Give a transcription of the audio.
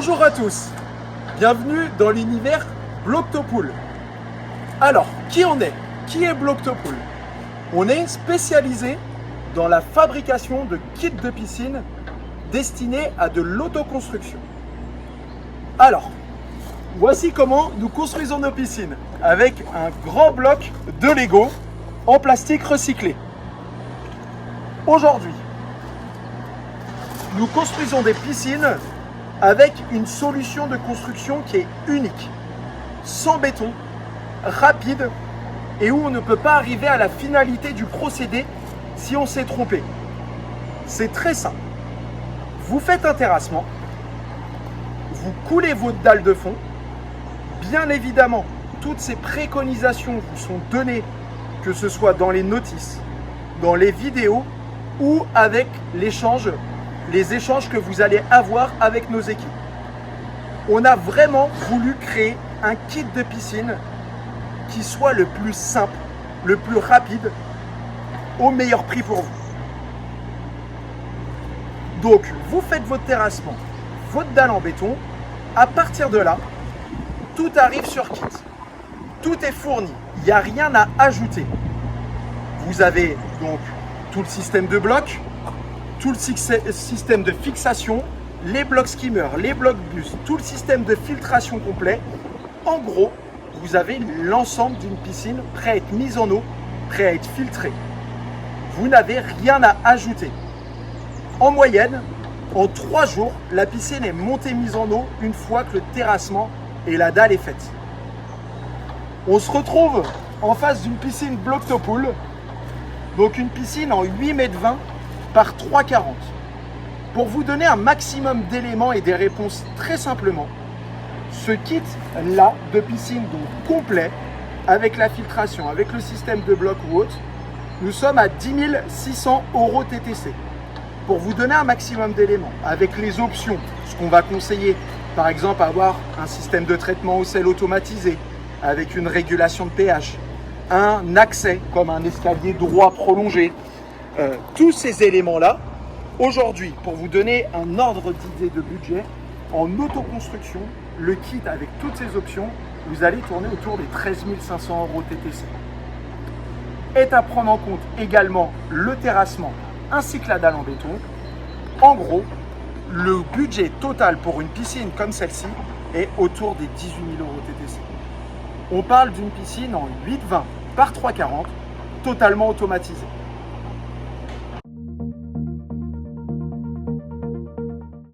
Bonjour à tous, bienvenue dans l'univers Bloctopool. Alors, qui on est? Qui est Bloctopool? On est spécialisé dans la fabrication de kits de piscine destinés à de l'autoconstruction. Alors, voici comment nous construisons nos piscines avec un grand bloc de Lego en plastique recyclé. Aujourd'hui, nous construisons des piscines avec une solution de construction qui est unique, sans béton, rapide et où on ne peut pas arriver à la finalité du procédé si on s'est trompé. C'est très simple. Vous faites un terrassement, vous coulez votre dalle de fond. Bien évidemment, toutes ces préconisations vous sont données, que ce soit dans les notices, dans les vidéos ou avec les échanges que vous allez avoir avec nos équipes. On a vraiment voulu créer un kit de piscine qui soit le plus simple, le plus rapide, au meilleur prix pour vous. Donc, vous faites votre terrassement, votre dalle en béton. À partir de là, tout arrive sur kit. Tout est fourni. Il n'y a rien à ajouter. Vous avez donc tout le système de blocs, tout le système de fixation, les blocs skimmers, les blocs bus, tout le système de filtration complet. En gros, vous avez l'ensemble d'une piscine prêt à être mise en eau, prêt à être filtrée. Vous n'avez rien à ajouter. En moyenne, en 3 jours, la piscine est montée mise en eau une fois que le terrassement et la dalle est faite. On se retrouve en face d'une piscine Bloctopool, donc une piscine en 8,20 m par 3,40 m. Pour vous donner un maximum d'éléments et des réponses très simplement, ce kit-là de piscine donc complet, avec la filtration, avec le système de bloc ou autre, nous sommes à 10 600 € TTC. Pour vous donner un maximum d'éléments, avec les options, ce qu'on va conseiller, par exemple avoir un système de traitement au sel automatisé, avec une régulation de pH, un accès comme un escalier droit prolongé, tous ces éléments-là, aujourd'hui, pour vous donner un ordre d'idée de budget, en autoconstruction, le kit avec toutes ces options, vous allez tourner autour des 13 500 € TTC. Est à prendre en compte également le terrassement ainsi que la dalle en béton. En gros, le budget total pour une piscine comme celle-ci est autour des 18 000 € TTC. On parle d'une piscine en 8,20 par 3,40, totalement automatisée.